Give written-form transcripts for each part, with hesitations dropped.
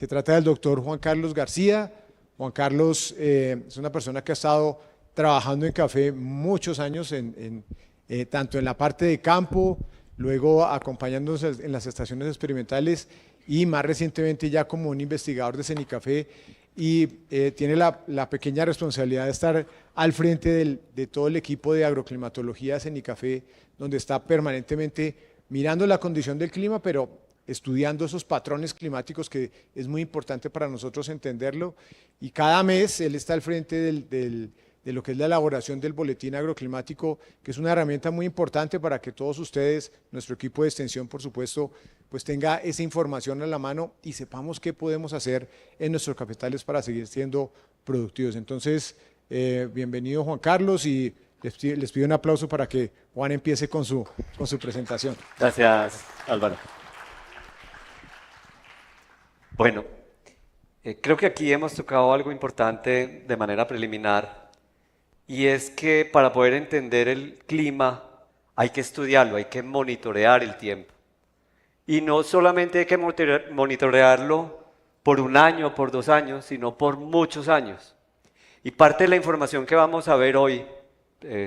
Se trata del doctor Juan Carlos García. Juan Carlos es una persona que ha estado trabajando en café muchos años, tanto en la parte de campo, luego acompañándonos en las estaciones experimentales y más recientemente ya como un investigador de Cenicafé, y tiene la pequeña responsabilidad de estar al frente de todo el equipo de agroclimatología de Cenicafé, donde está permanentemente mirando la condición del clima, pero estudiando esos patrones climáticos, que es muy importante para nosotros entenderlo, y cada mes él está al frente de lo que es la elaboración del boletín agroclimático, que es una herramienta muy importante para que todos ustedes, nuestro equipo de extensión, por supuesto, pues tenga esa información a la mano y sepamos qué podemos hacer en nuestros cafetales para seguir siendo productivos. Entonces, bienvenido Juan Carlos, y les pido un aplauso para que Juan empiece con su presentación. Gracias, Álvaro. Bueno, creo que aquí hemos tocado algo importante de manera preliminar, y es que para poder entender el clima hay que estudiarlo, hay que monitorear el tiempo. Y no solamente hay que monitorearlo por un año, por 2 años, sino por muchos años. Y parte de la información que vamos a ver hoy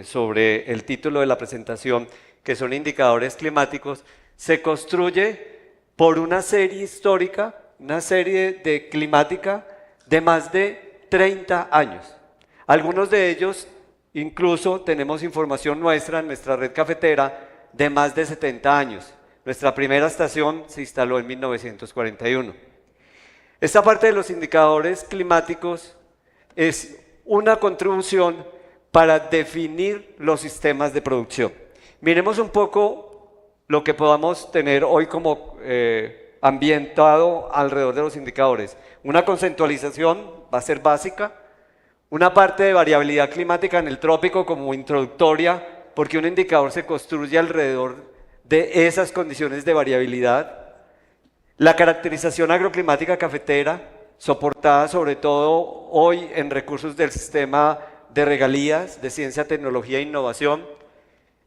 sobre el título de la presentación, que son indicadores climáticos, se construye por una serie histórica, una serie climática de más de 30 años. Algunos de ellos, incluso tenemos información nuestra en nuestra red cafetera de más de 70 años. Nuestra primera estación se instaló en 1941. Esta parte de los indicadores climáticos es una contribución para definir los sistemas de producción. Miremos un poco lo que podamos tener hoy como ambientado alrededor de los indicadores. Una conceptualización va a ser básica, una parte de variabilidad climática en el trópico como introductoria, porque un indicador se construye alrededor de esas condiciones de variabilidad. La caracterización agroclimática cafetera, soportada sobre todo hoy en recursos del sistema de regalías, de ciencia, tecnología e innovación.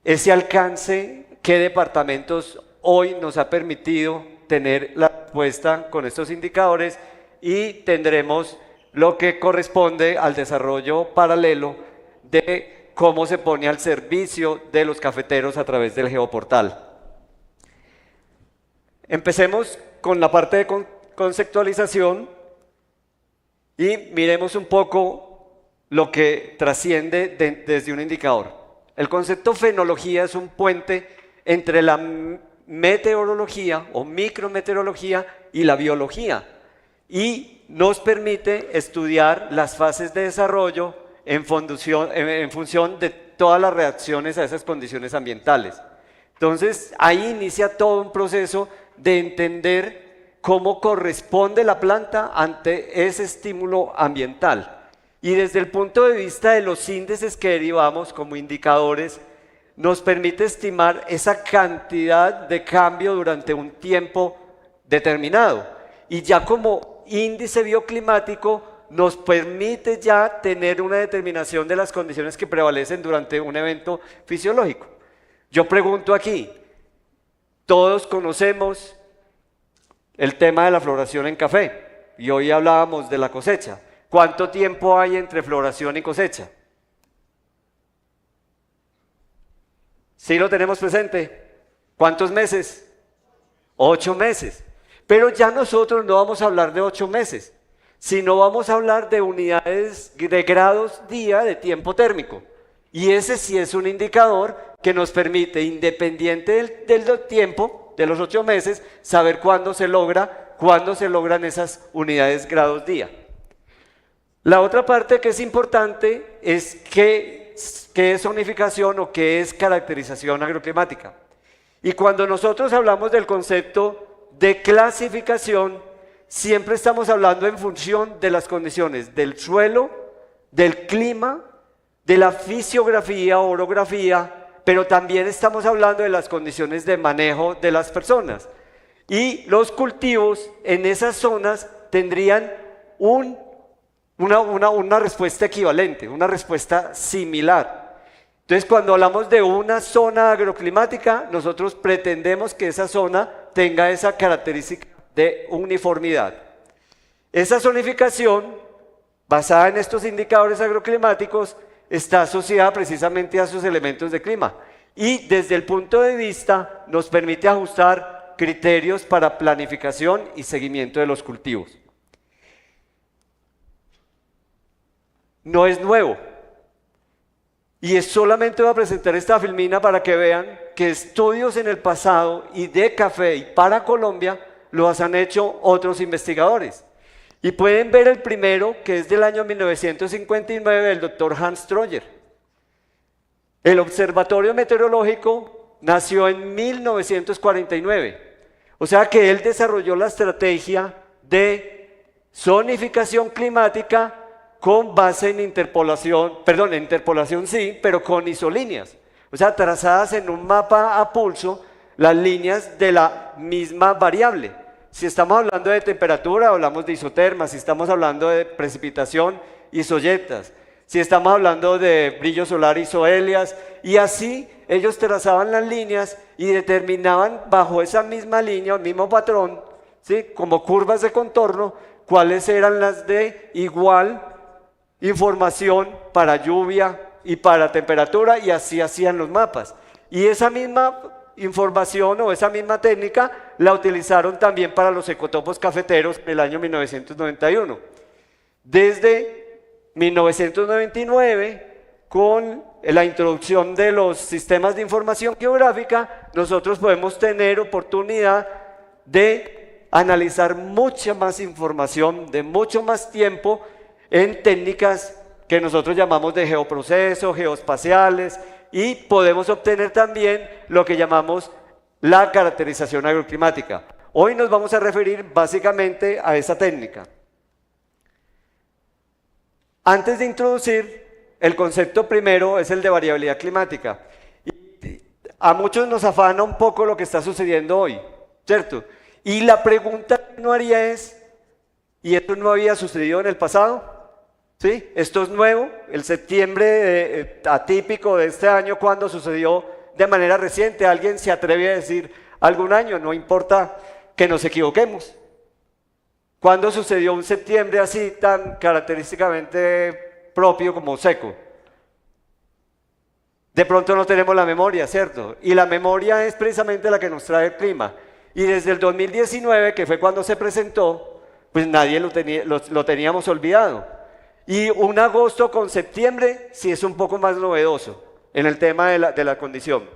Ese alcance que departamentos hoy nos ha permitido tener la respuesta con estos indicadores, y tendremos lo que corresponde al desarrollo paralelo de cómo se pone al servicio de los cafeteros a través del geoportal. Empecemos con la parte de conceptualización y miremos un poco lo que trasciende desde un indicador. El concepto fenología es un puente entre la meteorología o micrometeorología y la biología, y nos permite estudiar las fases de desarrollo en función de todas las reacciones a esas condiciones ambientales. Entonces, ahí inicia todo un proceso de entender cómo corresponde la planta ante ese estímulo ambiental. Y desde el punto de vista de los índices que derivamos como indicadores, nos permite estimar esa cantidad de cambio durante un tiempo determinado. Y ya como índice bioclimático nos permite ya tener una determinación de las condiciones que prevalecen durante un evento fisiológico. Yo pregunto aquí, todos conocemos el tema de la floración en café, y hoy hablábamos de la cosecha. ¿Cuánto tiempo hay entre floración y cosecha? ¿Sí lo tenemos presente? ¿Cuántos meses? 8 meses. Pero ya nosotros no vamos a hablar de 8 meses, sino vamos a hablar de unidades de grados día de tiempo térmico. Y ese sí es un indicador que nos permite, independiente del tiempo, de los 8 meses, saber cuándo se logran esas unidades grados día. La otra parte que es importante es qué es zonificación o qué es caracterización agroclimática. Y cuando nosotros hablamos del concepto de clasificación, siempre estamos hablando en función de las condiciones del suelo, del clima, de la fisiografía o orografía, pero también estamos hablando de las condiciones de manejo de las personas. Y los cultivos en esas zonas tendrían una respuesta equivalente, una respuesta similar. Entonces, cuando hablamos de una zona agroclimática, nosotros pretendemos que esa zona tenga esa característica de uniformidad. Esa zonificación, basada en estos indicadores agroclimáticos, está asociada precisamente a esos elementos de clima. Y desde el punto de vista nos permite ajustar criterios para planificación y seguimiento de los cultivos. No es nuevo. Y solamente voy a presentar esta filmina para que vean que estudios en el pasado y de café y para Colombia los han hecho otros investigadores. Y pueden ver el primero, que es del año 1959, del doctor Hans Troyer. El Observatorio Meteorológico nació en 1949. O sea que él desarrolló la estrategia de zonificación climática con base en interpolación, perdón, en interpolación sí, pero con isolíneas. O sea, trazadas en un mapa a pulso las líneas de la misma variable. Si estamos hablando de temperatura, hablamos de isotermas. Si estamos hablando de precipitación, isoyetas. Si estamos hablando de brillo solar, isohelias. Y así ellos trazaban las líneas y determinaban bajo esa misma línea, el mismo patrón, ¿sí?, como curvas de contorno, cuáles eran las de igual información para lluvia y para temperatura, y así hacían los mapas. Y esa misma información o esa misma técnica la utilizaron también para los ecotopos cafeteros en el año 1991. Desde 1999, con la introducción de los sistemas de información geográfica, nosotros podemos tener oportunidad de analizar mucha más información de mucho más tiempo en técnicas que nosotros llamamos de geoprocesos, geoespaciales, y podemos obtener también lo que llamamos la caracterización agroclimática. Hoy nos vamos a referir básicamente a esa técnica. Antes de introducir, el concepto primero es el de variabilidad climática. Y a muchos nos afana un poco lo que está sucediendo hoy, ¿cierto? Y la pregunta que uno haría es, ¿y esto no había sucedido en el pasado? ¿Sí? Esto es nuevo, el septiembre atípico de este año, cuando sucedió de manera reciente. ¿Alguien se atreve a decir algún año? No importa que nos equivoquemos. ¿Cuándo sucedió un septiembre así tan característicamente propio como seco? De pronto no tenemos la memoria, ¿cierto? Y la memoria es precisamente la que nos trae el clima. Y desde el 2019, que fue cuando se presentó, pues nadie lo teníamos olvidado. Y un agosto con septiembre sí es un poco más novedoso en el tema de la condición.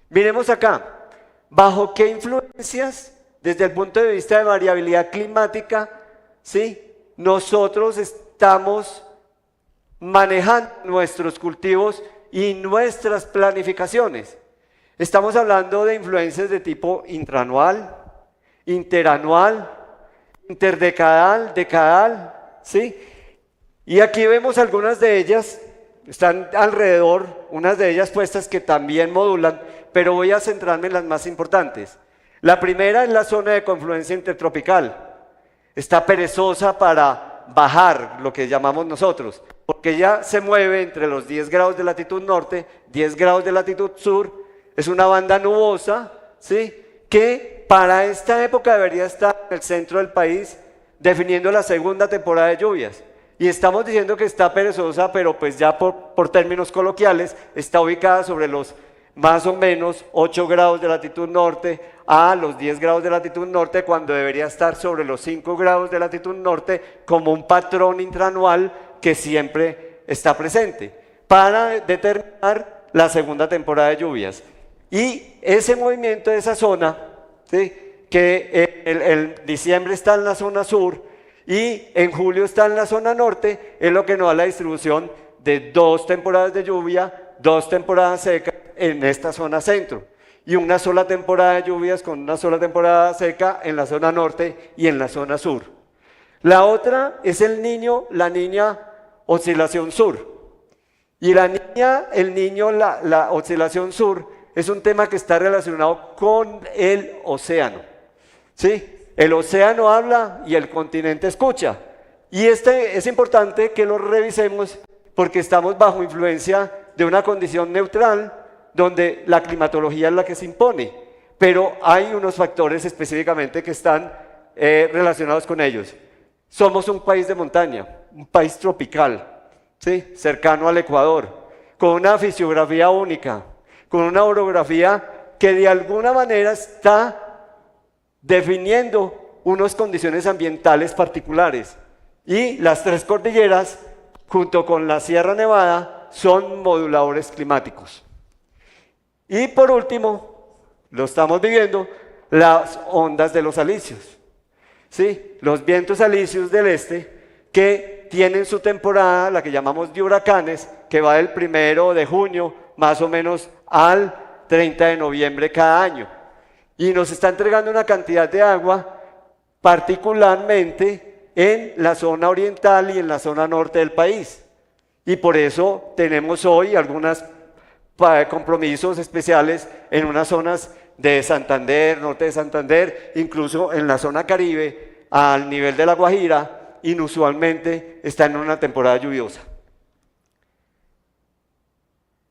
Miremos acá, ¿bajo qué influencias, desde el punto de vista de variabilidad climática, ¿sí?, nosotros estamos manejando nuestros cultivos y nuestras planificaciones? Estamos hablando de influencias de tipo intraanual, interanual, interdecadal, decadal, ¿sí? Y aquí vemos algunas de ellas, están alrededor, unas de ellas puestas que también modulan, pero voy a centrarme en las más importantes. La primera es la zona de confluencia intertropical. Está perezosa para bajar, lo que llamamos nosotros, porque ya se mueve entre los 10 grados de latitud norte, 10 grados de latitud sur. Es una banda nubosa, ¿sí?, que para esta época debería estar en el centro del país, definiendo la segunda temporada de lluvias. Y estamos diciendo que está perezosa, pero pues ya por términos coloquiales, está ubicada sobre los más o menos 8 grados de latitud norte a los 10 grados de latitud norte, cuando debería estar sobre los 5 grados de latitud norte, como un patrón intraanual que siempre está presente, para determinar la segunda temporada de lluvias. Y ese movimiento de esa zona, ¿sí?, que el diciembre está en la zona sur y en julio está en la zona norte, es lo que nos da la distribución de 2 temporadas de lluvia, 2 temporadas secas en esta zona centro, y una sola temporada de lluvias con una sola temporada seca en la zona norte y en la zona sur. La otra es el niño, la niña, oscilación sur. Y la niña, el niño, la oscilación sur es un tema que está relacionado con el océano, ¿sí? El océano habla y el continente escucha. Y es importante que lo revisemos porque estamos bajo influencia de una condición neutral donde la climatología es la que se impone, pero hay unos factores específicamente que están relacionados con ellos. somos un país de montaña, un país tropical, ¿sí? Cercano al Ecuador, con una fisiografía única, con una orografía que de alguna manera está definiendo unas condiciones ambientales particulares. Y las tres cordilleras, junto con la Sierra Nevada, son moduladores climáticos. Y por último, lo estamos viviendo, las ondas de los alisios. ¿Sí? Los vientos alisios del este que tienen su temporada, la que llamamos de huracanes, que va del 1 de junio más o menos al 30 de noviembre cada año. Y nos está entregando una cantidad de agua, particularmente en la zona oriental y en la zona norte del país. Y por eso tenemos hoy algunos compromisos especiales en unas zonas de Santander, norte de Santander, incluso en la zona Caribe, al nivel de La Guajira, inusualmente está en una temporada lluviosa.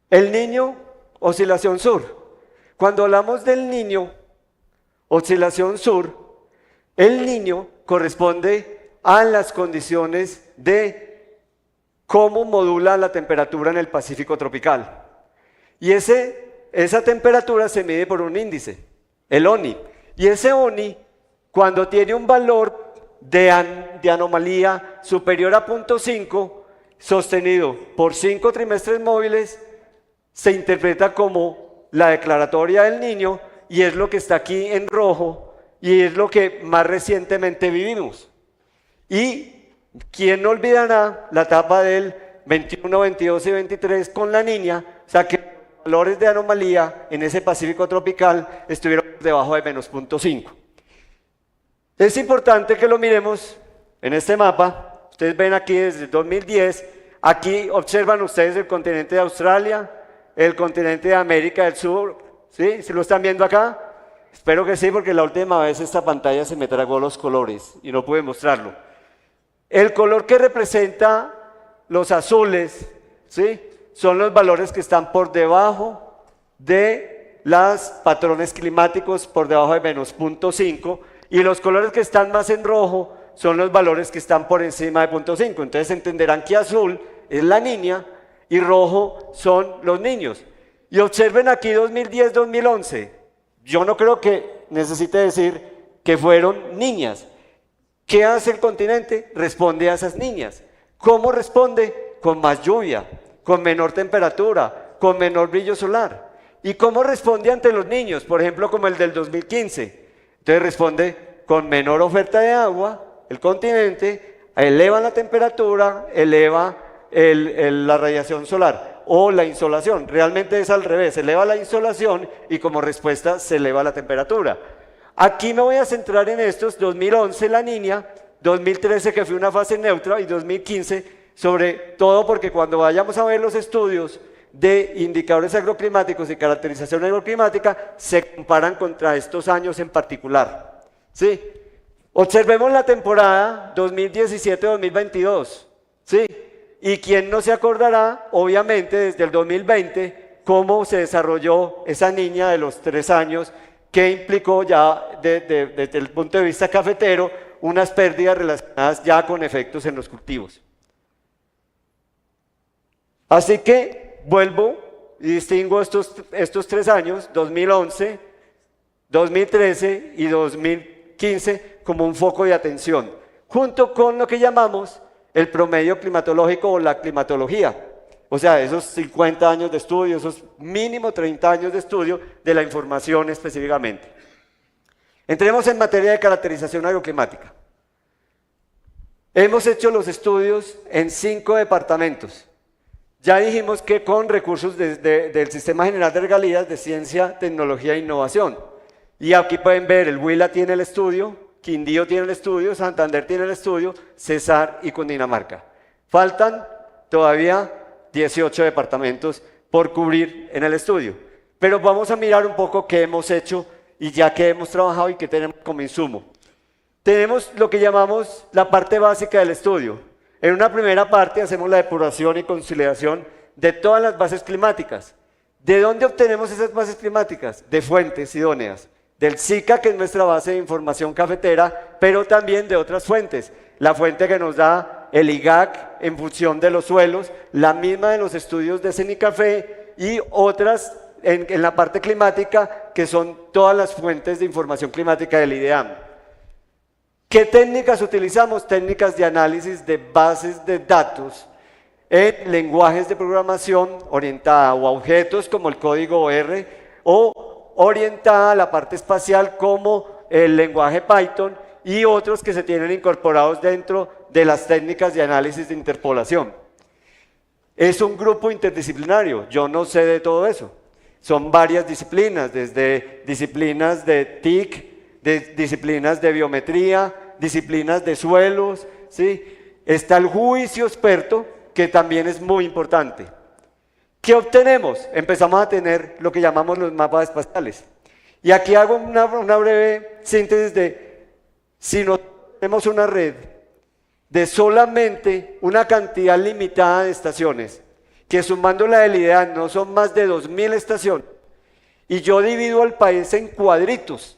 El Niño, oscilación sur. Cuando hablamos del Niño, oscilación sur, el Niño corresponde a las condiciones de cómo modula la temperatura en el Pacífico tropical. Y esa temperatura se mide por un índice, el ONI. Y ese ONI, cuando tiene un valor de anomalía superior a 0.5, sostenido por 5 trimestres móviles, se interpreta como la declaratoria del Niño, y es lo que está aquí en rojo, y es lo que más recientemente vivimos. Y quién no olvidará la etapa del 21, 22 y 23 con la Niña, o sea que los valores de anomalía en ese Pacífico tropical estuvieron debajo de menos 0.5. Es importante que lo miremos en este mapa. Ustedes ven aquí desde 2010, aquí observan ustedes el continente de Australia, el continente de América del Sur, ¿sí? ¿Se lo están viendo acá? Espero que sí, porque la última vez esta pantalla se me tragó los colores y no pude mostrarlo. El color que representa los azules, ¿sí? Son los valores que están por debajo de los patrones climáticos, por debajo de menos 0.5, y los colores que están más en rojo son los valores que están por encima de 0.5. Entonces entenderán que azul es la niña y rojo son los niños. Y observen aquí 2010-2011. Yo no creo que necesite decir que fueron niñas. ¿Qué hace el continente? Responde a esas niñas. ¿Cómo responde? Con más lluvia, con menor temperatura, con menor brillo solar. ¿Y cómo responde ante los niños? Por ejemplo, como el del 2015. Entonces responde con menor oferta de agua, el continente eleva la temperatura, eleva la radiación solar o la insolación. Realmente es al revés, eleva la insolación y como respuesta se eleva la temperatura. Aquí me voy a centrar en estos: 2011 la Niña, 2013 que fue una fase neutra y 2015 sobre todo porque cuando vayamos a ver los estudios de indicadores agroclimáticos y caracterización agroclimática se comparan contra estos años en particular. ¿Sí? Observemos la temporada 2017-2022. ¿Sí? Y quién no se acordará, obviamente, desde el 2020, cómo se desarrolló esa niña de los 3 años, que implicó ya, desde el punto de vista cafetero, unas pérdidas relacionadas ya con efectos en los cultivos. Así que vuelvo y distingo estos 3 años, 2011, 2013 y 2015, como un foco de atención, junto con lo que llamamos el promedio climatológico o la climatología. O sea, esos 50 años de estudio, esos mínimo 30 años de estudio de la información específicamente. Entremos en materia de caracterización agroclimática. Hemos hecho los estudios en 5 departamentos. Ya dijimos que con recursos del Sistema General de Regalías de Ciencia, Tecnología e Innovación. Y aquí pueden ver, el Huila tiene el estudio, Quindío tiene el estudio, Santander tiene el estudio, Cesar y Cundinamarca. Faltan todavía 18 departamentos por cubrir en el estudio. Pero vamos a mirar un poco qué hemos hecho y ya que hemos trabajado y qué tenemos como insumo. Tenemos lo que llamamos la parte básica del estudio. En una primera parte hacemos la depuración y conciliación de todas las bases climáticas. ¿De dónde obtenemos esas bases climáticas? De fuentes idóneas. Del SICA, que es nuestra base de información cafetera, pero también de otras fuentes. la fuente que nos da el IGAC en función de los suelos, la misma de los estudios de Cenicafé y otras en la parte climática, que son todas las fuentes de información climática del IDEAM. ¿Qué técnicas utilizamos? Técnicas de análisis de bases de datos en lenguajes de programación orientada o a objetos como el código R o orientada a la parte espacial como el lenguaje Python y otros que se tienen incorporados dentro de las técnicas de análisis de interpolación. Es un grupo interdisciplinario, yo no sé de todo eso. Son varias disciplinas, desde disciplinas de TIC, de disciplinas de biometría, disciplinas de suelos, ¿sí? Está el juicio experto, que también es muy importante. ¿Qué obtenemos? Empezamos a tener lo que llamamos los mapas espaciales. Y aquí hago una breve síntesis de, si no tenemos una red de solamente una cantidad limitada de estaciones, que sumando la del IDEAM no son más de 2000 estaciones, y yo divido al país en cuadritos,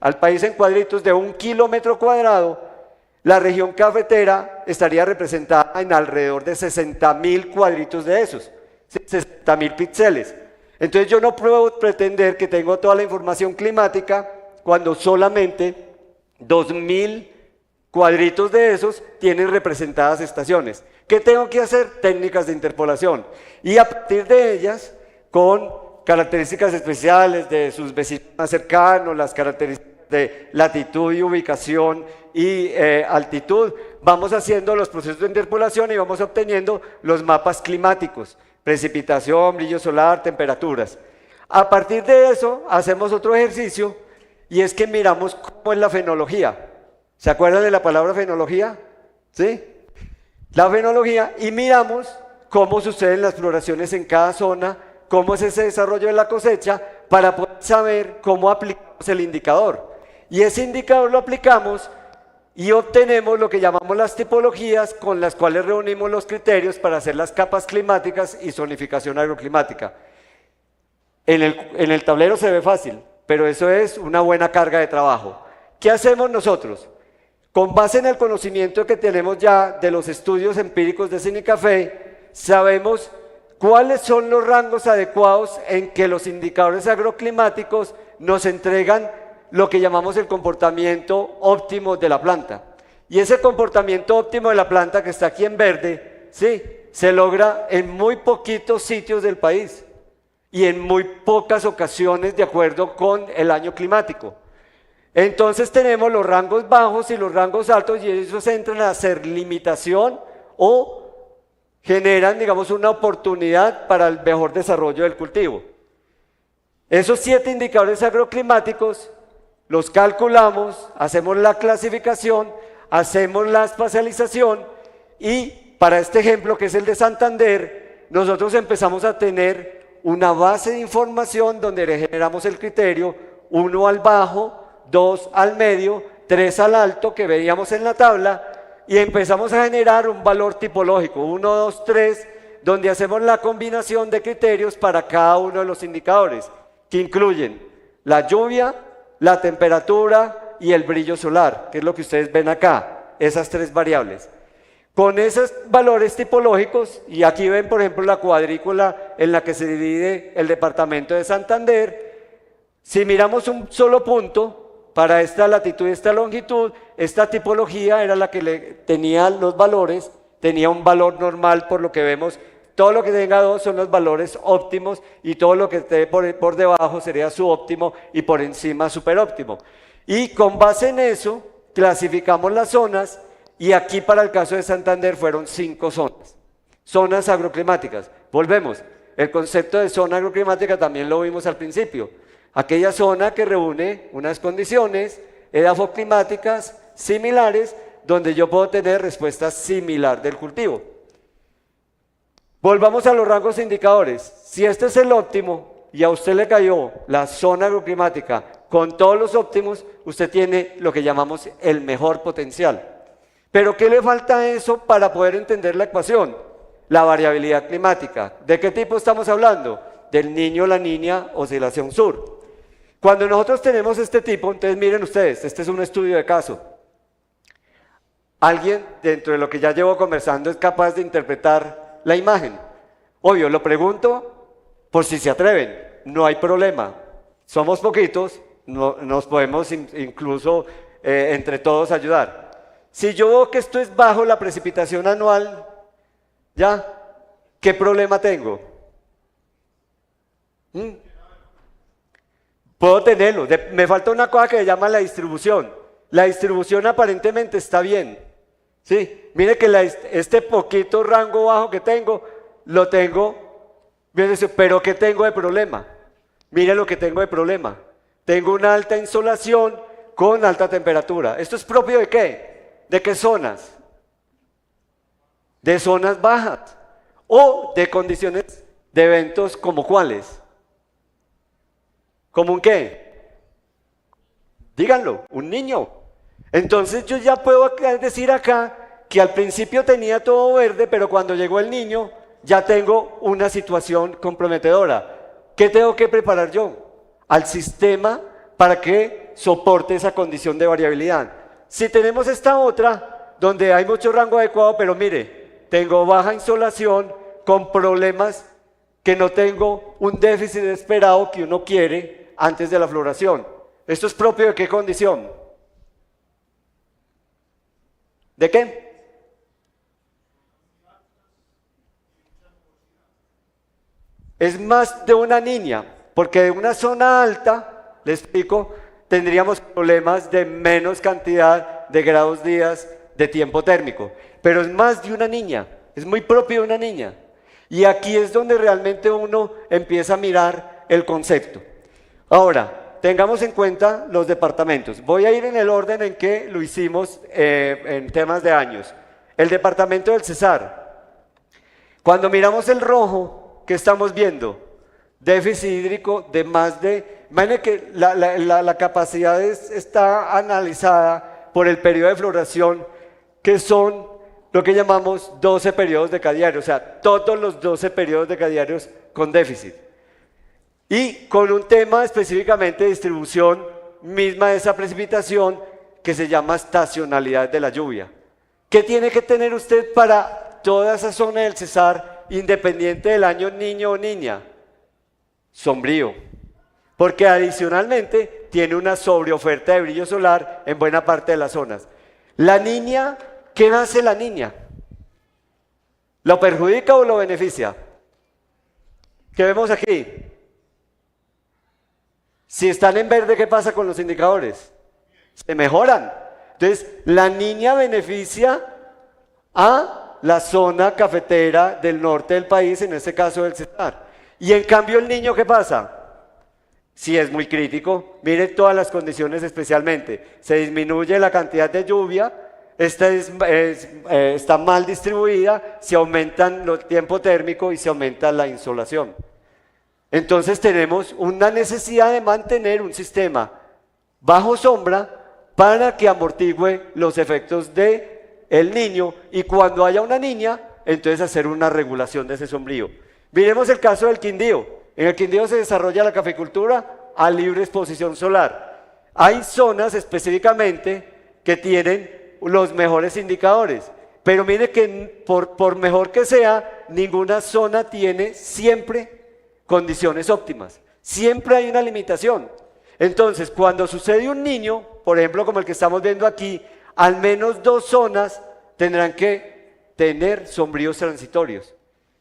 de 1 kilómetro cuadrado, la región cafetera estaría representada en alrededor de 60.000 cuadritos de esos, 60.000 píxeles. Entonces yo no puedo pretender que tengo toda la información climática cuando solamente 2.000 cuadritos de esos tienen representadas estaciones. ¿Qué tengo que hacer? Técnicas de interpolación. Y a partir de ellas, con características especiales de sus vecinos más cercanos, las características de latitud y ubicación y altitud, vamos haciendo los procesos de interpolación y vamos obteniendo los mapas climáticos, precipitación, brillo solar, temperaturas. A partir de eso, hacemos otro ejercicio y es que miramos cómo es la fenología. ¿Se acuerdan de la palabra fenología? ¿Sí? La fenología, y miramos cómo suceden las floraciones en cada zona, cómo es ese desarrollo de la cosecha, para poder saber cómo aplicamos el indicador. Y ese indicador lo aplicamos y obtenemos lo que llamamos las tipologías, con las cuales reunimos los criterios para hacer las capas climáticas y zonificación agroclimática. En el tablero se ve fácil, pero eso es una buena carga de trabajo. ¿Qué hacemos nosotros? Con base en el conocimiento que tenemos ya de los estudios empíricos de Cenicafé, sabemos cuáles son los rangos adecuados en que los indicadores agroclimáticos nos entregan lo que llamamos el comportamiento óptimo de la planta. Y ese comportamiento óptimo de la planta, que está aquí en verde, ¿sí?, se logra en muy poquitos sitios del país y en muy pocas ocasiones de acuerdo con el año climático. Entonces tenemos los rangos bajos y los rangos altos, y esos entran a hacer limitación o generan, digamos, una oportunidad para el mejor desarrollo del cultivo. Esos 7 indicadores agroclimáticos los calculamos, hacemos la clasificación, hacemos la espacialización, y para este ejemplo, que es el de Santander, nosotros empezamos a tener una base de información donde le generamos el criterio 1 al bajo, 2 al medio, 3 al alto, que veíamos en la tabla, y empezamos a generar un valor tipológico, 1, 2, 3, donde hacemos la combinación de criterios para cada uno de los indicadores, que incluyen la lluvia, la temperatura y el brillo solar, que es lo que ustedes ven acá, esas 3 variables. Con esos valores tipológicos, y aquí ven por ejemplo la cuadrícula en la que se divide el departamento de Santander, si miramos un solo punto, para esta latitud y esta longitud, esta tipología era la que le tenía los valores, tenía un valor normal, por lo que vemos. Todo lo que tenga 2 son los valores óptimos, y todo lo que esté por debajo sería subóptimo, y por encima superóptimo. Y con base en eso clasificamos las zonas, y aquí para el caso de Santander fueron 5 zonas. Zonas agroclimáticas. Volvemos, el concepto de zona agroclimática también lo vimos al principio. Aquella zona que reúne unas condiciones edafoclimáticas similares, donde yo puedo tener respuesta similar del cultivo. Volvamos a los rangos de indicadores. Si este es el óptimo y a usted le cayó la zona agroclimática con todos los óptimos, usted tiene lo que llamamos el mejor potencial. Pero ¿qué le falta a eso para poder entender la ecuación? La variabilidad climática. ¿De qué tipo estamos hablando? Del Niño, la Niña, oscilación sur. Cuando nosotros tenemos este tipo, entonces miren ustedes, este es un estudio de caso. ¿Alguien dentro de lo que ya llevo conversando es capaz de interpretar la imagen? Obvio, lo pregunto por si se atreven, no hay problema. Somos poquitos, nos podemos incluso entre todos ayudar. Si yo veo que esto es bajo la precipitación anual, ¿ya? ¿Qué problema tengo? Puedo tenerlo. Me falta una cosa que se llama la distribución. La distribución aparentemente está bien. ¿Sí? Mire que este poquito rango bajo que tengo, lo tengo, pero ¿qué tengo de problema? Mire lo que tengo de problema. Tengo una alta insolación con alta temperatura. ¿Esto es propio de qué? ¿De qué zonas? De zonas bajas o de condiciones de eventos como cuáles. ¿Como un qué? Díganlo, un niño. Entonces yo ya puedo decir acá que al principio tenía todo verde, pero cuando llegó el niño ya tengo una situación comprometedora. ¿Qué tengo que preparar yo? Al sistema para que soporte esa condición de variabilidad. Si tenemos esta otra, donde hay mucho rango adecuado, pero mire, tengo baja insolación con problemas que no tengo un déficit esperado que uno quiere antes de la floración. ¿Esto es propio de qué condición? ¿De qué? Es más de una niña, porque de una zona alta, le explico, tendríamos problemas de menos cantidad de grados días de tiempo térmico. Pero es más de una niña, es muy propio de una niña. Y aquí es donde realmente uno empieza a mirar el concepto. Ahora, tengamos en cuenta los departamentos. Voy a ir en el orden en que lo hicimos en temas de años. El departamento del Cesar. Cuando miramos el rojo, ¿qué estamos viendo? Déficit hídrico de más de... Imaginen que la capacidad está analizada por el periodo de floración, que son lo que llamamos 12 periodos decadiarios, o sea, todos los 12 periodos decadiarios con déficit. Y con un tema específicamente de distribución misma de esa precipitación que se llama estacionalidad de la lluvia. ¿Qué tiene que tener usted para toda esa zona del Cesar, independiente del año niño o niña? Sombrío. Porque adicionalmente tiene una sobreoferta de brillo solar en buena parte de las zonas. La niña, ¿qué hace la niña? ¿Lo perjudica o lo beneficia? ¿Qué vemos aquí? Si están en verde, ¿qué pasa con los indicadores? Se mejoran. Entonces, la niña beneficia a la zona cafetera del norte del país, en este caso del Cesar. Y en cambio, el niño, ¿qué pasa? Si es muy crítico, mire todas las condiciones especialmente. Se disminuye la cantidad de lluvia, esta está mal distribuida, se aumentan el tiempo térmico y se aumenta la insolación. Entonces tenemos una necesidad de mantener un sistema bajo sombra para que amortigüe los efectos del niño, y cuando haya una niña, entonces hacer una regulación de ese sombrío. Miremos el caso del Quindío. En el Quindío se desarrolla la caficultura a libre exposición solar. Hay zonas específicamente que tienen los mejores indicadores, pero mire que por mejor que sea, ninguna zona tiene siempre condiciones óptimas. Siempre hay una limitación. Entonces, cuando sucede un niño, por ejemplo, como el que estamos viendo aquí, al menos 2 zonas tendrán que tener sombríos transitorios.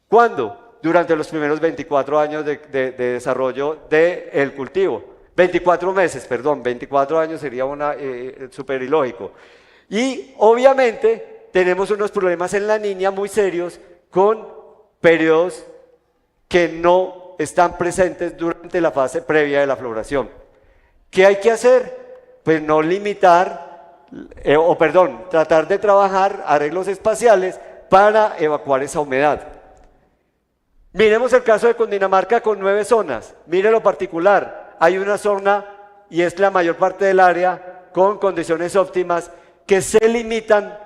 ¿Cuándo? Durante los primeros 24 años de desarrollo del cultivo. 24 meses, perdón, 24 años sería súper ilógico. Y obviamente tenemos unos problemas en la niña muy serios con periodos que no están presentes durante la fase previa de la floración. ¿Qué hay que hacer? Pues no limitar, tratar de trabajar arreglos espaciales para evacuar esa humedad. Miremos el caso de Cundinamarca con 9 zonas. Mire lo particular, hay una zona, y es la mayor parte del área, con condiciones óptimas que se limitan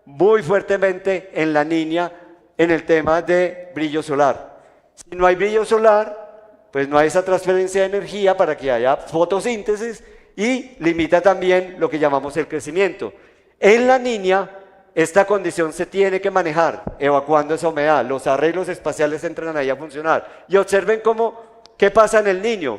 muy fuertemente en la niña en el tema de brillo solar. Si no hay brillo solar, pues no hay esa transferencia de energía para que haya fotosíntesis, y limita también lo que llamamos el crecimiento. En la niña esta condición se tiene que manejar, evacuando esa humedad. Los arreglos espaciales entran ahí a funcionar. Y observen qué pasa en el niño.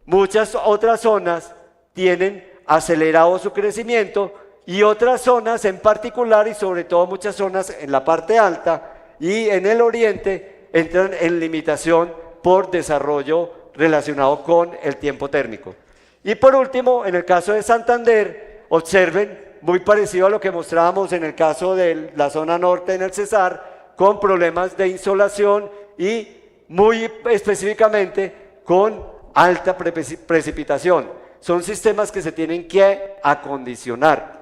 Muchas otras zonas tienen acelerado su crecimiento y otras zonas en particular, y sobre todo muchas zonas en la parte alta y en el oriente, entran en limitación por desarrollo relacionado con el tiempo térmico. Y por último, en el caso de Santander, observen, muy parecido a lo que mostrábamos en el caso de la zona norte en el Cesar, con problemas de insolación y muy específicamente con alta precipitación. Son sistemas que se tienen que acondicionar.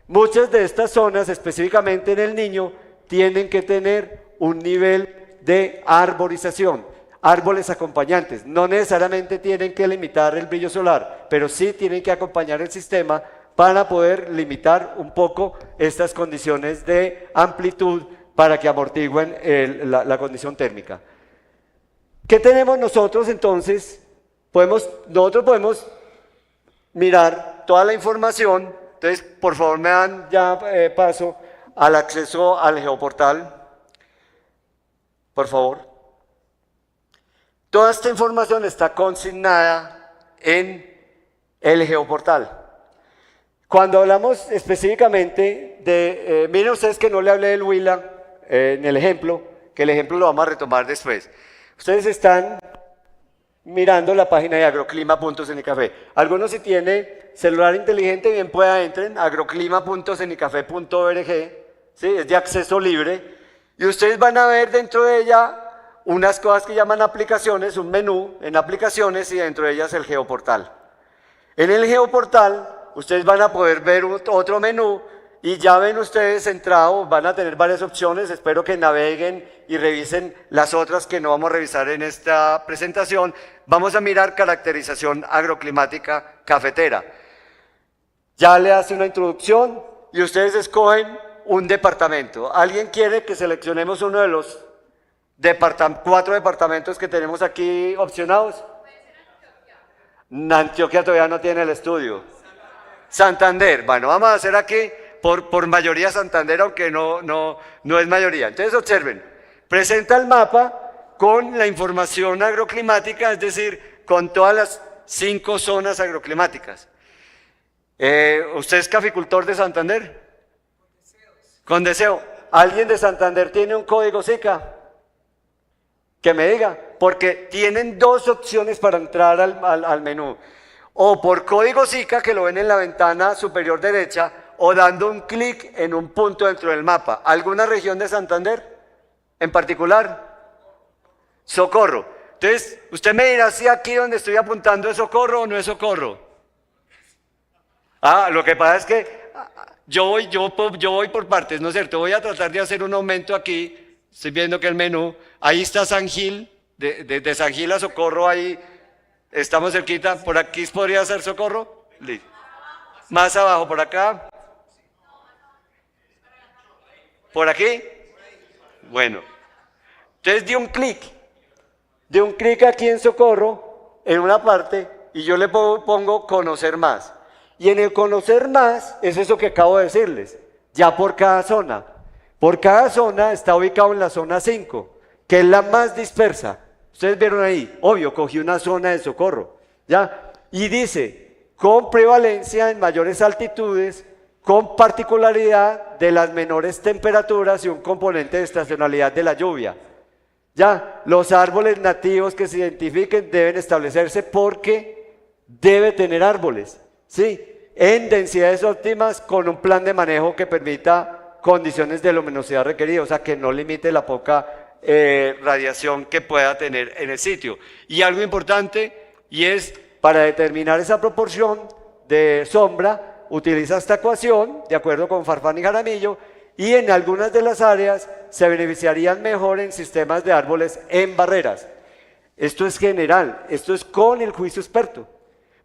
Muchas de estas zonas, específicamente en el Niño, tienen que tener un nivel de arborización, árboles acompañantes. No necesariamente tienen que limitar el brillo solar, pero sí tienen que acompañar el sistema para poder limitar un poco estas condiciones de amplitud para que amortigüen la condición térmica. ¿Qué tenemos nosotros entonces? Nosotros podemos mirar toda la información. Entonces, por favor, me dan ya paso al acceso al geoportal. Por favor. Toda esta información está consignada en el geoportal. Cuando hablamos específicamente de, miren ustedes que no le hablé del Huila en el ejemplo, que el ejemplo lo vamos a retomar después. Ustedes están mirando la página de agroclima.cenicafé. Algunos, si tiene celular inteligente, bien pueda entren a agroclima.cenicafé.org, ¿sí? Es de acceso libre, y ustedes van a ver dentro de ella unas cosas que llaman aplicaciones, un menú en aplicaciones, y dentro de ellas el geoportal. En el geoportal ustedes van a poder ver otro menú, y ya ven ustedes entrado, van a tener varias opciones. Espero que naveguen y revisen las otras que no vamos a revisar en esta presentación. Vamos a mirar caracterización agroclimática cafetera. Ya le hace una introducción y ustedes escogen un departamento. ¿Alguien quiere que seleccionemos uno de los 4 departamentos que tenemos aquí opcionados? Antioquia todavía no tiene el estudio. Santander. Bueno, vamos a hacer aquí por mayoría Santander, aunque no es mayoría. Entonces observen, presenta el mapa con la información agroclimática, es decir, con todas las 5 zonas agroclimáticas. ¿Usted es caficultor de Santander? Con deseo. ¿Alguien de Santander tiene un código SICA? Que me diga, porque tienen 2 opciones para entrar al menú. O por código SICA, que lo ven en la ventana superior derecha, o dando un clic en un punto dentro del mapa. ¿Alguna región de Santander en particular? Socorro. Entonces, usted me dirá si aquí donde estoy apuntando es Socorro o no es Socorro. Lo que pasa es que yo voy por partes, ¿no es cierto? Voy a tratar de hacer un aumento aquí. Estoy viendo que el menú, ahí está San Gil, de San Gil a Socorro, ahí estamos cerquita. ¿Por aquí podría ser Socorro? Más abajo, por acá. ¿Por aquí? Bueno, entonces di un clic aquí en Socorro, en una parte, y yo le pongo conocer más. Y en el conocer más es eso que acabo de decirles, ya por cada zona. Por cada zona está ubicado en la zona 5, que es la más dispersa. Ustedes vieron ahí, obvio, cogí una zona de Socorro, ¿ya? Y dice, con prevalencia en mayores altitudes, con particularidad de las menores temperaturas y un componente de estacionalidad de la lluvia. Ya, los árboles nativos que se identifiquen deben establecerse porque debe tener árboles, ¿sí? En densidades óptimas con un plan de manejo que permita condiciones de luminosidad requerida, o sea, que no limite la poca radiación que pueda tener en el sitio. Y algo importante, y es para determinar esa proporción de sombra, utiliza esta ecuación, de acuerdo con Farfán y Jaramillo, y en algunas de las áreas se beneficiarían mejor en sistemas de árboles en barreras. Esto es general, esto es con el juicio experto,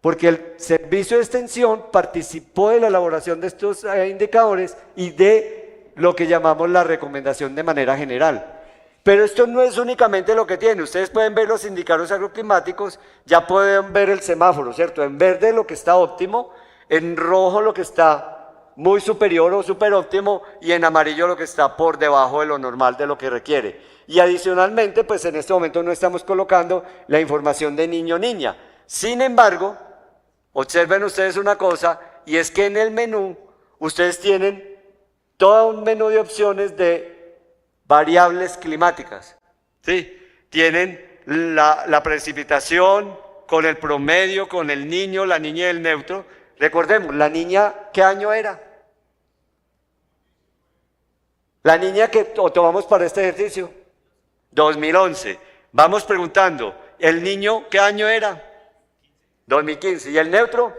porque el servicio de extensión participó de la elaboración de estos indicadores y de lo que llamamos la recomendación de manera general. Pero esto no es únicamente lo que tiene. Ustedes pueden ver los indicadores agroclimáticos, ya pueden ver el semáforo, ¿cierto? En verde lo que está óptimo, en rojo lo que está muy superior o super óptimo, y en amarillo lo que está por debajo de lo normal de lo que requiere. Y adicionalmente, pues en este momento no estamos colocando la información de niño o niña. Sin embargo, observen ustedes una cosa, y es que en el menú ustedes tienen todo un menú de opciones de variables climáticas. ¿Sí? Tienen la precipitación con el promedio, con el niño, la niña y el neutro. Recordemos, la niña, ¿qué año era? La niña que tomamos para este ejercicio, 2011. Vamos preguntando, ¿el niño qué año era? 2015. ¿Y el neutro?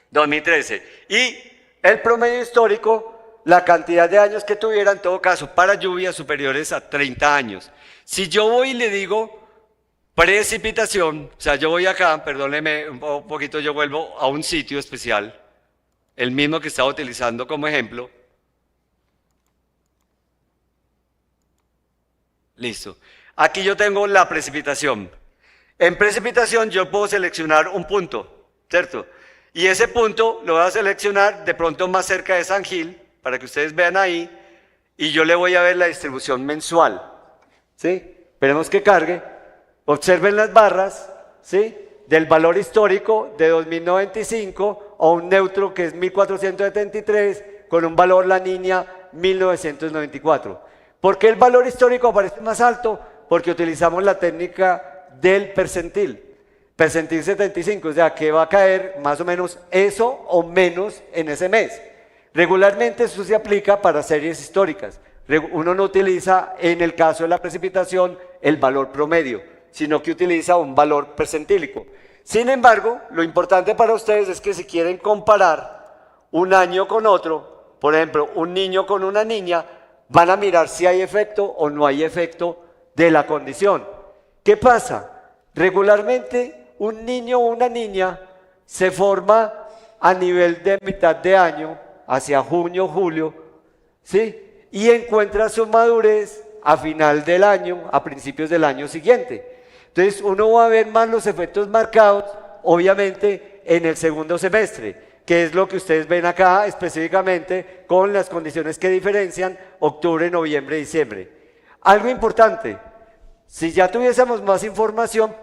2013. Y el promedio histórico, la cantidad de años que tuviera, en todo caso, para lluvias superiores a 30 años. Si yo voy y le digo precipitación, o sea, yo voy acá, perdóneme un poquito, yo vuelvo a un sitio especial, el mismo que estaba utilizando como ejemplo. Listo. Aquí yo tengo la precipitación. En precipitación yo puedo seleccionar un punto, ¿cierto? Y ese punto lo voy a seleccionar de pronto más cerca de San Gil, para que ustedes vean ahí, y yo le voy a ver la distribución mensual. ¿Sí? Esperemos que cargue. Observen las barras, ¿sí? Del valor histórico de 2095 a un neutro que es 1473, con un valor la niña 1994. ¿Por qué el valor histórico aparece más alto? Porque utilizamos la técnica del percentil 75, o sea que va a caer más o menos eso o menos en ese mes. Regularmente eso se aplica para series históricas. Uno no utiliza, en el caso de la precipitación, el valor promedio, sino que utiliza un valor percentílico. Sin embargo, lo importante para ustedes es que si quieren comparar un año con otro, por ejemplo, un niño con una niña, van a mirar si hay efecto o no hay efecto de la condición. ¿Qué pasa? Regularmente, un niño o una niña se forma a nivel de mitad de año, hacia junio, julio, ¿sí? Y encuentra su madurez a final del año, a principios del año siguiente. Entonces uno va a ver más los efectos marcados, obviamente, en el segundo semestre, que es lo que ustedes ven acá específicamente con las condiciones que diferencian octubre, noviembre, diciembre. Algo importante, si ya tuviésemos más información,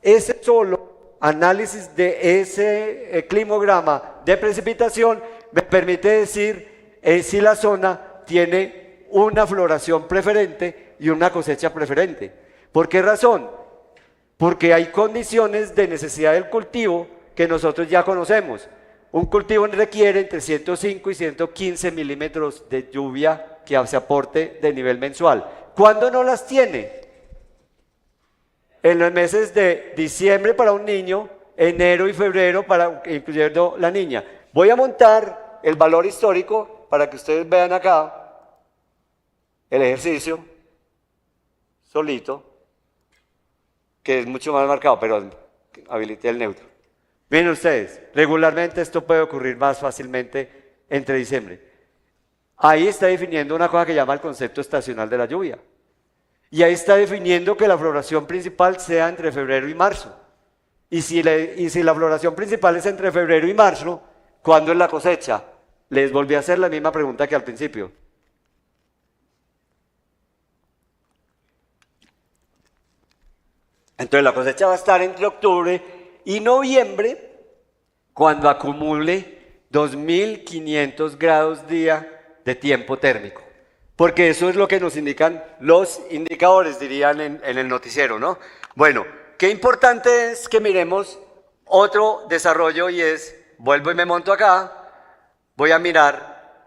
ese solo análisis de ese climograma de precipitación me permite decir si la zona tiene una floración preferente y una cosecha preferente. ¿Por qué razón? Porque hay condiciones de necesidad del cultivo que nosotros ya conocemos. Un cultivo requiere entre 105 y 115 milímetros de lluvia que se aporte de nivel mensual. ¿Cuándo no las tiene? En los meses de diciembre para un niño, enero y febrero para incluyendo la niña. Voy a montar el valor histórico para que ustedes vean acá el ejercicio solito, que es mucho más marcado, pero habilité el neutro. Miren ustedes, regularmente esto puede ocurrir más fácilmente entre diciembre. Ahí está definiendo una cosa que llama el concepto estacional de la lluvia. Y ahí está definiendo que la floración principal sea entre febrero y marzo. Y si la floración principal es entre febrero y marzo, ¿cuándo es la cosecha? Les volví a hacer la misma pregunta que al principio. Entonces la cosecha va a estar entre octubre y noviembre, cuando acumule 2500 grados día de tiempo térmico. Porque eso es lo que nos indican los indicadores, dirían en el noticiero, ¿no? Bueno, qué importante es que miremos otro desarrollo y es, vuelvo y me monto acá, voy a mirar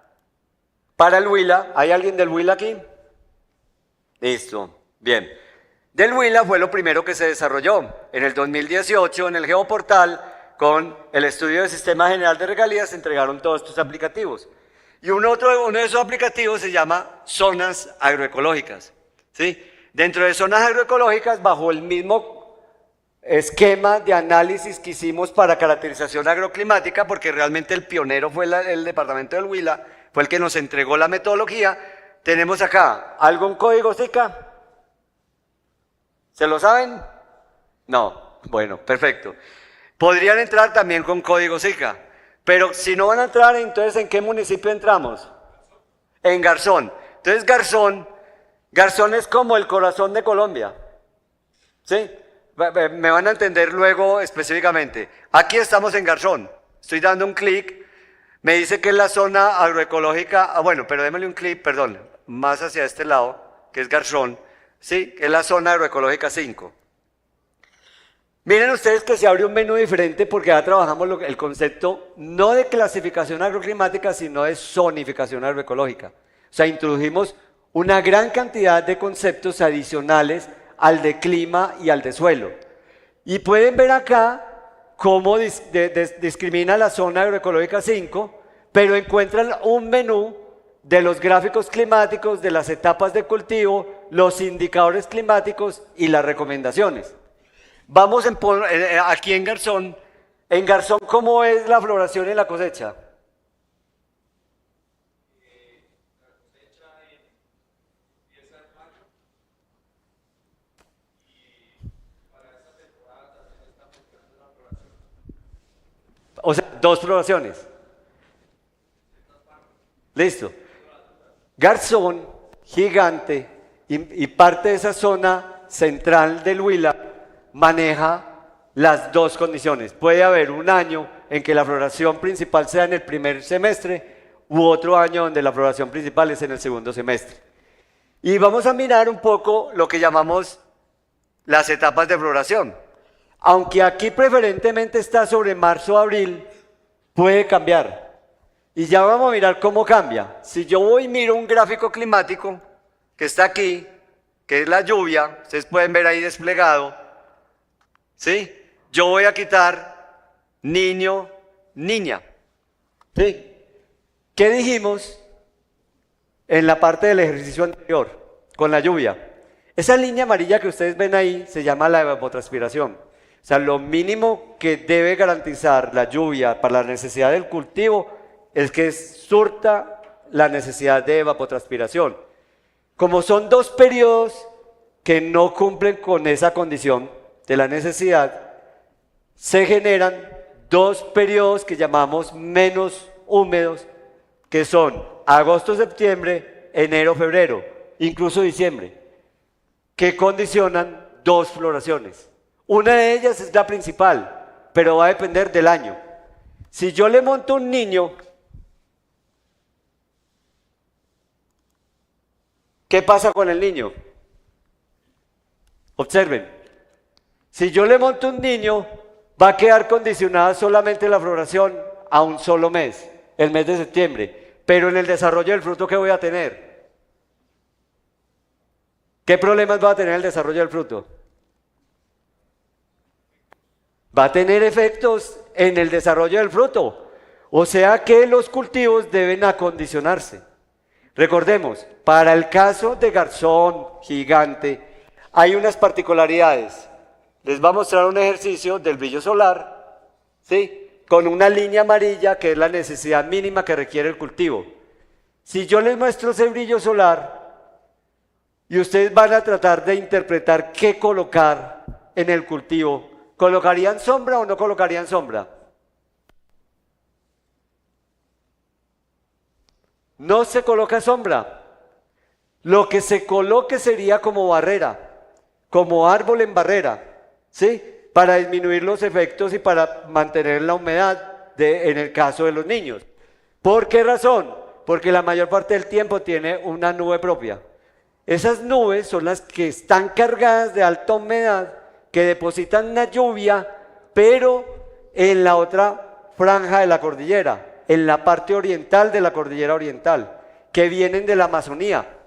para el Huila. ¿Hay alguien del Huila aquí? Listo, bien. Del Huila fue lo primero que se desarrolló en el 2018 en el Geoportal. Con el estudio del Sistema General de Regalías se entregaron todos estos aplicativos. Y uno de esos aplicativos se llama zonas agroecológicas, ¿sí? Dentro de zonas agroecológicas, bajo el mismo esquema de análisis que hicimos para caracterización agroclimática, porque realmente el pionero fue el departamento del Huila, fue el que nos entregó la metodología, tenemos acá algo en código SICA. ¿Se lo saben? No. Bueno, perfecto. Podrían entrar también con código SICA, Pero si no van a entrar, entonces ¿en qué municipio entramos? En Garzón. Entonces Garzón es como el corazón de Colombia. ¿Sí? Me van a entender luego específicamente. Aquí estamos en Garzón. Estoy dando un clic. Me dice que es la zona agroecológica. Bueno, pero démosle un clic, perdón, más hacia este lado, que es Garzón. Sí, es la zona agroecológica 5. Miren ustedes que se abre un menú diferente porque ya trabajamos el concepto no de clasificación agroclimática, sino de zonificación agroecológica. O sea, introdujimos una gran cantidad de conceptos adicionales al de clima y al de suelo. Y pueden ver acá cómo discrimina la zona agroecológica 5, pero encuentran un menú de los gráficos climáticos, de las etapas de cultivo, los indicadores climáticos y las recomendaciones. Vamos aquí en Garzón. En Garzón, ¿cómo es la floración y la cosecha? O sea, 2 floraciones. Listo. Garzón, Gigante y parte de esa zona central del Huila maneja las 2 condiciones. Puede haber un año en que la floración principal sea en el primer semestre u otro año donde la floración principal es en el segundo semestre. Y vamos a mirar un poco lo que llamamos las etapas de floración. Aunque aquí preferentemente está sobre marzo-abril, puede cambiar. Y ya vamos a mirar cómo cambia. Si yo voy y miro un gráfico climático que está aquí, que es la lluvia, ustedes pueden ver ahí desplegado, ¿sí? Yo voy a quitar niño, niña. ¿Sí? ¿Qué dijimos en la parte del ejercicio anterior con la lluvia? Esa línea amarilla que ustedes ven ahí se llama la evapotranspiración. O sea, lo mínimo que debe garantizar la lluvia para la necesidad del cultivo es que surta la necesidad de evapotranspiración. Como son 2 periodos que no cumplen con esa condición de la necesidad, se generan 2 periodos que llamamos menos húmedos, que son agosto-septiembre, enero-febrero, incluso diciembre, que condicionan 2 floraciones. Una de ellas es la principal, pero va a depender del año. Si yo le monto un niño, ¿qué pasa con el niño? Observen, si yo le monto un niño, va a quedar condicionada solamente la floración a un solo mes, el mes de septiembre, pero en el desarrollo del fruto, ¿qué voy a tener? ¿Qué problemas va a tener el desarrollo del fruto? Va a tener efectos en el desarrollo del fruto, o sea que los cultivos deben acondicionarse. Recordemos, para el caso de Garzón, Gigante, hay unas particularidades. Les voy a mostrar un ejercicio del brillo solar, ¿sí? Con una línea amarilla que es la necesidad mínima que requiere el cultivo. Si yo les muestro ese brillo solar y ustedes van a tratar de interpretar qué colocar en el cultivo, ¿colocarían sombra o no colocarían sombra? No se coloca sombra. Lo que se coloque sería como barrera, como árbol en barrera, ¿sí? Para disminuir los efectos y para mantener la humedad en el caso de los niños. ¿Por qué razón? Porque la mayor parte del tiempo tiene una nube propia. Esas nubes son las que están cargadas de alta humedad, que depositan la lluvia, pero en la otra franja de la cordillera, en la parte oriental de la cordillera oriental, que vienen de la Amazonía.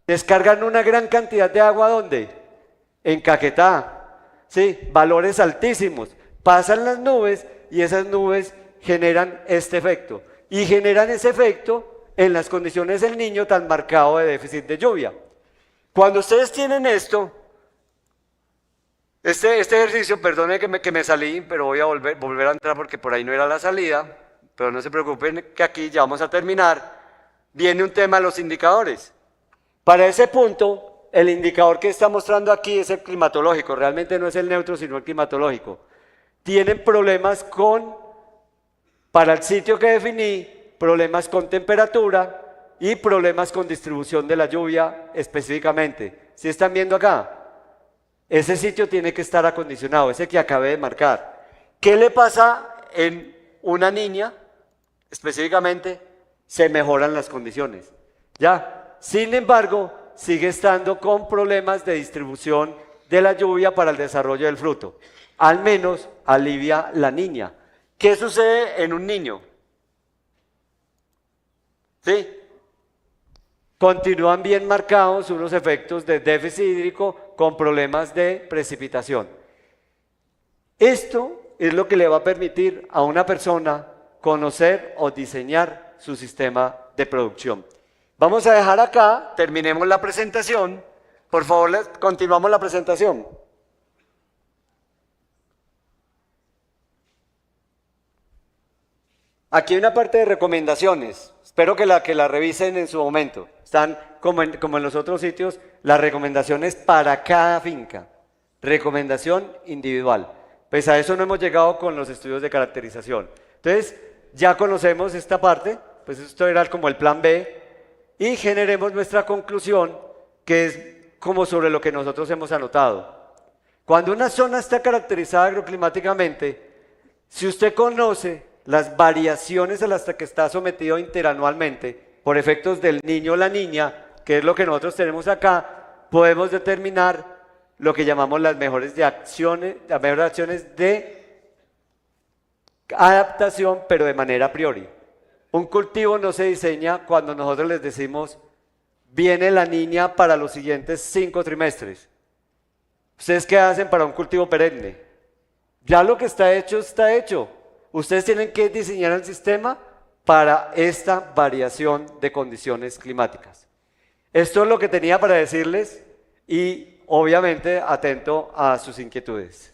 Descargan una gran cantidad de agua, ¿dónde? En Caquetá, ¿sí? Valores altísimos. Pasan las nubes y esas nubes generan este efecto. Y generan ese efecto en las condiciones del niño tan marcado de déficit de lluvia. Cuando ustedes tienen esto, este ejercicio, perdone que me salí, pero voy a volver a entrar porque por ahí no era la salida, pero no se preocupen que aquí ya vamos a terminar. Viene un tema de los indicadores. Para ese punto, el indicador que está mostrando aquí es el climatológico, realmente no es el neutro, sino el climatológico. Tienen problemas con Para el sitio que definí, problemas con temperatura y problemas con distribución de la lluvia específicamente. ¿Sí están viendo acá? Ese sitio tiene que estar acondicionado, ese que acabé de marcar. ¿Qué le pasa en una niña? Específicamente, se mejoran las condiciones. ¿Ya? Sin embargo, sigue estando con problemas de distribución de la lluvia para el desarrollo del fruto. Al menos alivia la niña. ¿Qué sucede en un niño? ¿Sí? Continúan bien marcados unos efectos de déficit hídrico con problemas de precipitación. Esto es lo que le va a permitir a una persona conocer o diseñar su sistema de producción. Vamos a dejar acá, terminemos la presentación. Por favor, continuamos la presentación. Aquí hay una parte de recomendaciones. Espero que la revisen en su momento. Están como en los otros sitios, las recomendaciones para cada finca. Recomendación individual. Pues a eso no hemos llegado con los estudios de caracterización. Entonces, ya conocemos esta parte, pues esto era como el plan B, y generemos nuestra conclusión, que es como sobre lo que nosotros hemos anotado. Cuando una zona está caracterizada agroclimáticamente, si usted conoce las variaciones a las que está sometido interanualmente por efectos del niño o la niña, que es lo que nosotros tenemos acá, podemos determinar lo que llamamos las mejores acciones de adaptación, pero de manera a priori. Un cultivo no se diseña cuando nosotros les decimos, viene la niña para los siguientes 5 trimestres. ¿Ustedes qué hacen para un cultivo perenne? Ya lo que está hecho, está hecho. Ustedes tienen que diseñar el sistema para esta variación de condiciones climáticas. Esto es lo que tenía para decirles y obviamente atento a sus inquietudes.